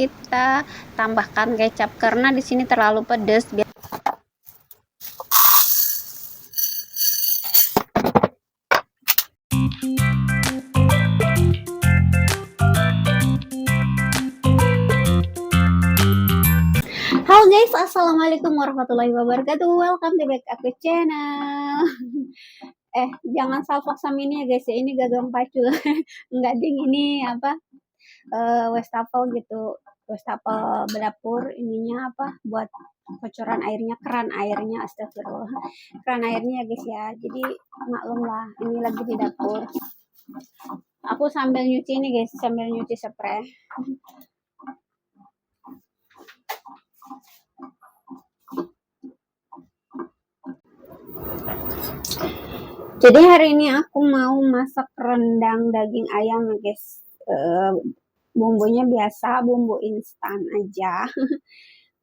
kita tambahkan kecap karena di sini terlalu pedas. Halo guys, assalamualaikum warahmatullahi wabarakatuh. Welcome to back aku channel. Jangan salfok sama ini ya guys ya, ini gagang pacul. Enggak ding, ini apa? Wastafel gitu, wastafel dapur, ininya apa? Buat bocoran airnya, keran airnya, astagfirullah. Keran airnya ya guys ya. Jadi maklum lah, ini lagi di dapur. Aku sambil nyuci ini guys, sambil nyuci spray. Jadi hari ini aku mau masak rendang daging ayam ya guys. Bumbunya biasa, bumbu instan aja.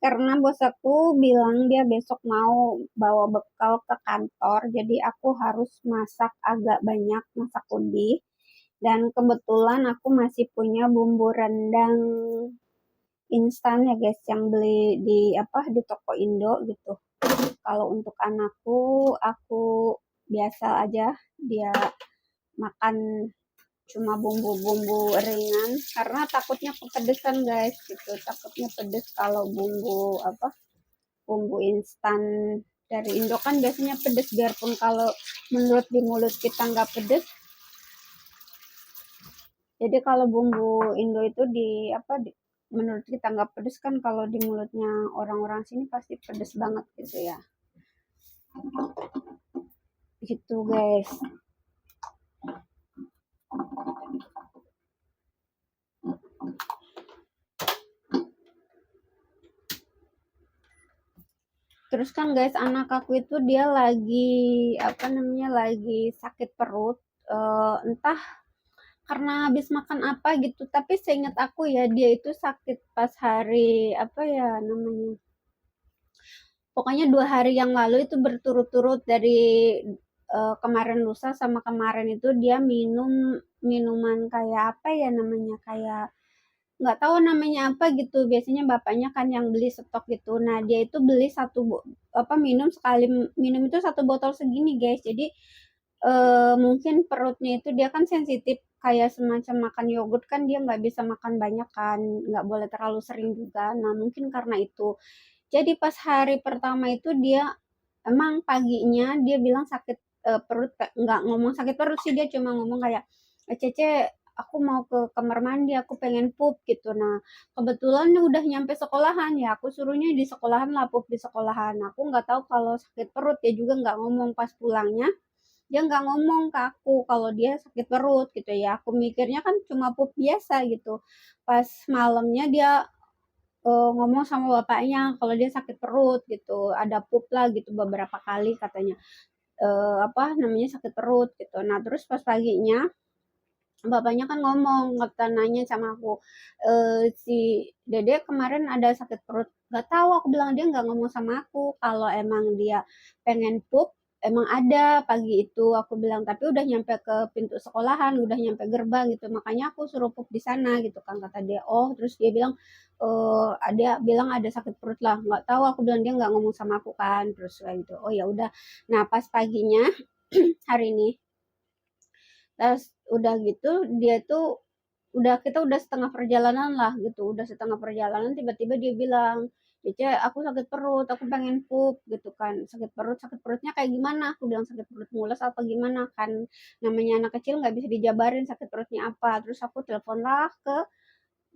Karena bos aku bilang dia besok mau bawa bekal ke kantor, jadi aku harus masak agak banyak, masak lebih. Dan kebetulan aku masih punya bumbu rendang instan ya guys, yang beli di toko Indo gitu. Kalau untuk anakku, aku biasa aja dia makan cuma bumbu-bumbu ringan karena takutnya kepedesan guys gitu, takutnya pedes kalau bumbu instan dari Indo kan biasanya pedes, biarpun kalau menurut di mulut kita nggak pedes. Jadi kalau bumbu Indo itu menurut kita nggak pedes kan, kalau di mulutnya orang-orang sini pasti pedes banget gitu ya, gitu guys. Terus kan guys, anak aku itu dia lagi sakit perut, entah karena habis makan apa gitu. Tapi seingat aku ya, dia itu sakit pas hari pokoknya 2 hari yang lalu itu berturut-turut dari kemarin lusa sama kemarin itu dia minum minuman kayak kayak nggak tahu namanya apa gitu. Biasanya bapaknya kan yang beli stok gitu. Nah dia itu beli minum sekali minum itu 1 botol segini guys. Jadi mungkin perutnya itu dia kan sensitif, kayak semacam makan yogurt kan dia nggak bisa makan banyak kan, nggak boleh terlalu sering juga. Nah mungkin karena itu, jadi pas hari pertama itu dia emang paginya dia bilang sakit perut, nggak ngomong sakit perut sih, dia cuma ngomong kayak, Cece aku mau ke kamar mandi, aku pengen pup gitu. Nah kebetulan udah nyampe sekolahan ya, aku suruhnya di sekolahan lah, pup di sekolahan. Aku nggak tahu kalau sakit perut, dia juga nggak ngomong. Pas pulangnya dia nggak ngomong ke aku kalau dia sakit perut gitu ya. Aku mikirnya kan cuma pup biasa gitu. Pas malamnya dia ngomong sama bapaknya kalau dia sakit perut gitu, ada pup lah gitu beberapa kali katanya, sakit perut gitu. Nah terus pas paginya bapaknya kan ngomong, kata nanya sama aku, si Dede kemarin ada sakit perut. Gak tahu, aku bilang, dia nggak ngomong sama aku kalau emang dia pengen pup. Emang ada pagi itu, aku bilang, tapi udah nyampe ke pintu sekolahan, udah nyampe gerbang gitu, makanya aku suruh pup di sana gitu kan, kata dia. Oh terus dia bilang, ada bilang ada sakit perut lah. Nggak tahu, aku bilang, dia nggak ngomong sama aku kan. Terus kayak gitu, oh ya udah. Nah pas paginya hari ini, terus udah gitu dia tuh kita udah setengah perjalanan lah gitu, udah setengah perjalanan tiba-tiba dia bilang, Cece aku sakit perut, aku pengen pup gitu kan. Sakit perutnya kayak gimana, aku bilang sakit perut mules apa gimana kan, namanya anak kecil nggak bisa dijabarin sakit perutnya apa. Terus aku telepon lah ke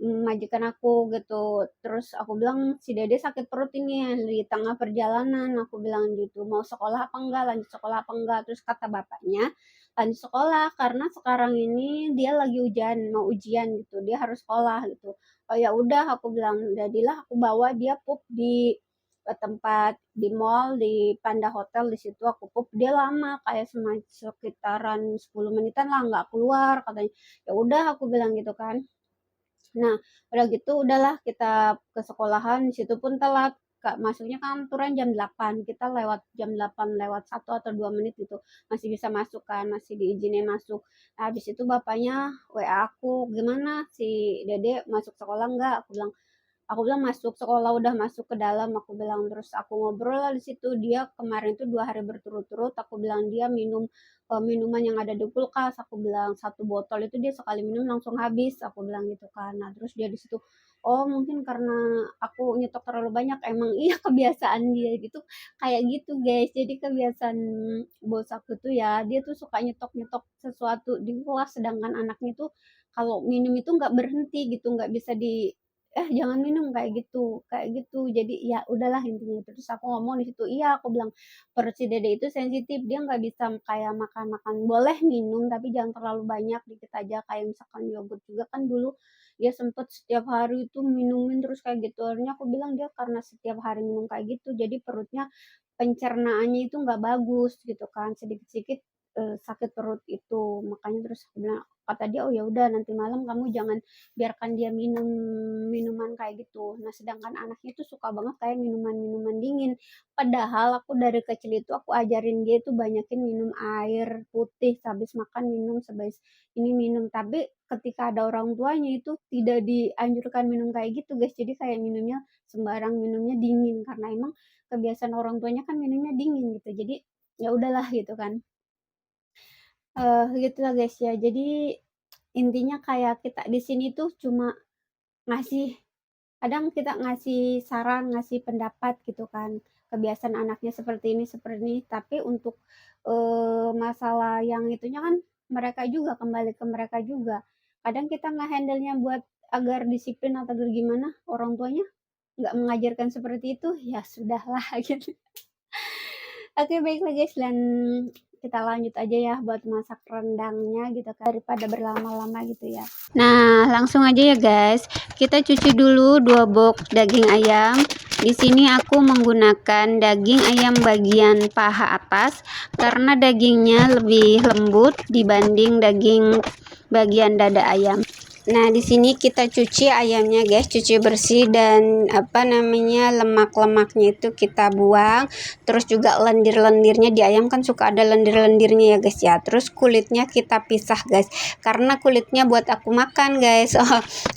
majikan aku gitu. Terus aku bilang, si Dede sakit perut ini di tengah perjalanan, aku bilang gitu, mau sekolah apa enggak, lanjut sekolah apa enggak. Terus kata bapaknya lanjut sekolah karena sekarang ini dia lagi mau ujian gitu, dia harus sekolah gitu. Oh ya udah, aku bilang, jadilah aku bawa dia pup di tempat di mall di Panda Hotel. Di situ aku pup, dia lama kayak sekitaran 10 menitan lah nggak keluar katanya. Ya udah, aku bilang gitu kan. Nah, udah gitu udahlah kita ke sekolahan, di situ pun telat. Kak, masuknya kan aturan jam 8, kita lewat jam 8 lewat 1 atau 2 menit gitu. Masih bisa masuk kan, masih diizinin masuk. Nah, habis itu bapaknya WA aku, gimana si Dede masuk sekolah enggak? Aku bilang, Aku bilang masuk sekolah, udah masuk ke dalam, aku bilang. Terus aku ngobrol lah di situ. Dia kemarin tuh 2 hari berturut-turut, aku bilang dia minum minuman yang ada di kulkas. Aku bilang 1 botol itu dia sekali minum langsung habis, aku bilang gitu kan. Nah terus dia di situ, oh mungkin karena aku nyetok terlalu banyak. Emang iya, kebiasaan dia gitu kayak gitu guys. Jadi kebiasaan bos aku tuh ya, dia tuh suka nyetok-nyetok sesuatu di kelas, sedangkan anaknya tuh kalau minum itu nggak berhenti gitu, nggak bisa di jangan minum kayak gitu. Jadi ya udahlah intinya itu. Terus aku ngomong di situ, iya aku bilang perut si dede itu sensitif, dia nggak bisa kayak makan-makan, boleh minum tapi jangan terlalu banyak, dikit aja. Kayak misalkan yogurt juga kan dulu dia sempet setiap hari itu minumin terus kayak gitu. Akhirnya aku bilang dia karena setiap hari minum kayak gitu, jadi perutnya pencernaannya itu nggak bagus gitu kan, sedikit-sedikit sakit perut itu. Makanya terus aku bilang, kata dia, oh ya udah nanti malam kamu jangan biarkan dia minum minuman kayak gitu. Nah sedangkan anaknya itu suka banget kayak minuman-minuman dingin, padahal aku dari kecil itu aku ajarin dia itu banyakin minum air putih, habis makan minum, habis ini minum. Tapi ketika ada orang tuanya itu tidak dianjurkan minum kayak gitu guys, jadi kayak minumnya sembarang, minumnya dingin karena emang kebiasaan orang tuanya kan minumnya dingin gitu. Jadi ya udahlah gitu kan. Gitulah guys ya. Jadi intinya kayak kita di sini tuh cuma ngasih, kadang kita ngasih saran, ngasih pendapat gitu kan. Kebiasaan anaknya seperti ini, tapi untuk masalah yang itunya kan mereka juga, kembali ke mereka juga. Kadang kita ngehandle-nya buat agar disiplin atau agar gimana, orang tuanya nggak mengajarkan seperti itu, ya sudahlah gitu. Oke, baiklah guys, dan kita lanjut aja ya buat masak rendangnya gitu kan, daripada berlama-lama gitu ya. Nah, langsung aja ya guys. Kita cuci dulu 2 box daging ayam. Di sini aku menggunakan daging ayam bagian paha atas karena dagingnya lebih lembut dibanding daging bagian dada ayam. Nah, di sini kita cuci ayamnya guys, cuci bersih, dan lemak-lemaknya itu kita buang. Terus juga lendir-lendirnya, di ayam kan suka ada lendir-lendirnya ya guys ya. Terus kulitnya kita pisah guys, karena kulitnya buat aku makan guys.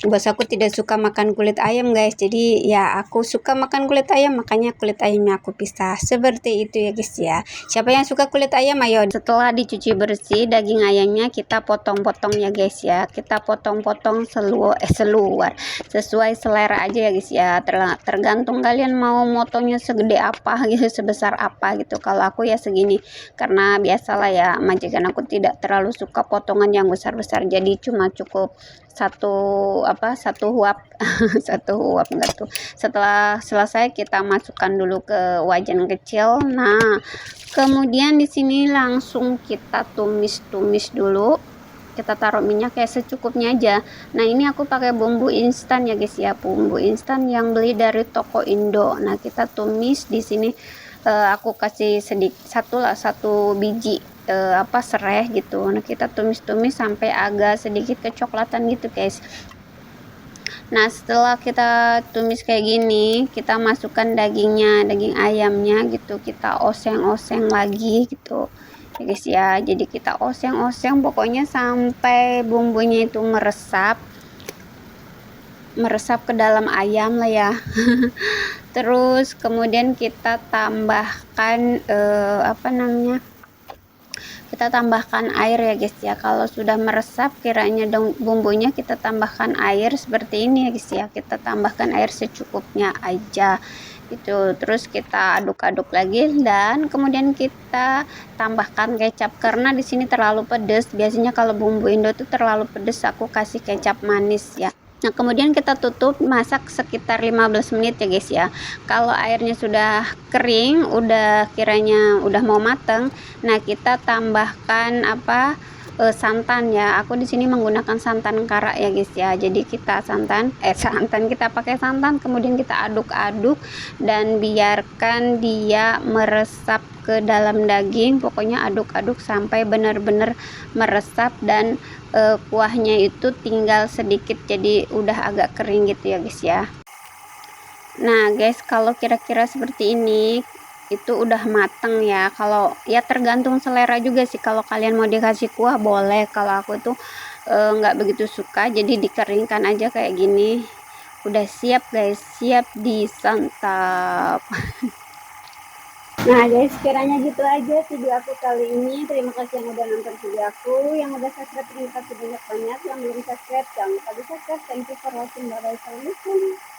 Bos aku tidak suka makan kulit ayam guys, jadi ya aku suka makan kulit ayam, makanya kulit ayamnya aku pisah. Seperti itu ya guys ya. Siapa yang suka kulit ayam, ayo. Setelah dicuci bersih, daging ayamnya kita potong-potong ya guys ya. Kita potong-potong seluar sesuai selera aja ya guys ya. Tergantung kalian mau motongnya segede apa gitu, sebesar apa gitu. Kalau aku ya segini, karena biasalah ya, majikan aku tidak terlalu suka potongan yang besar-besar, jadi cuma cukup satu huap satu huap enggak tuh. Setelah selesai kita masukkan dulu ke wajan kecil. Nah kemudian di sini langsung kita tumis dulu. Kita taruh minyak kayak secukupnya aja. Nah ini aku pakai bumbu instan ya guys ya, bumbu instan yang beli dari toko Indo. Nah kita tumis di sini, aku kasih satu biji serai gitu. Nah kita tumis-tumis sampai agak sedikit kecoklatan gitu guys. Nah setelah kita tumis kayak gini, kita masukkan daging ayamnya gitu, kita oseng-oseng lagi gitu ya guys ya. Jadi kita oseng-oseng pokoknya sampai bumbunya itu meresap ke dalam ayam lah ya. Terus kemudian kita tambahkan kita tambahkan air ya guys ya. Kalau sudah meresap kiranya bumbunya, kita tambahkan air seperti ini ya guys ya. Kita tambahkan air secukupnya aja gitu. Terus kita aduk-aduk lagi, dan kemudian kita tambahkan kecap karena di sini terlalu pedas. Biasanya kalau bumbu Indo tuh terlalu pedas, aku kasih kecap manis ya. Nah kemudian kita tutup, masak sekitar 15 menit ya guys ya. Kalau airnya sudah kering, udah kiranya udah mau mateng, nah kita tambahkan santan ya. Aku di sini menggunakan santan kara ya guys ya. Jadi kita kita pakai santan, kemudian kita aduk-aduk dan biarkan dia meresap ke dalam daging. Pokoknya aduk-aduk sampai benar-benar meresap, dan kuahnya itu tinggal sedikit, jadi udah agak kering gitu ya guys ya. Nah guys, kalau kira-kira seperti ini itu udah mateng ya. Kalau ya tergantung selera juga sih, kalau kalian mau dikasih kuah boleh. Kalau aku tuh nggak begitu suka, jadi dikeringkan aja kayak gini. Udah siap guys, siap disantap. Nah guys, kiranya gitu aja video aku kali ini. Terima kasih yang udah nonton video aku. Yang udah subscribe, terima kasih banyak-banyak. Yang belum subscribe, jangan lupa di subscribe. Thank you for watching. Bye-bye. Assalamualaikum.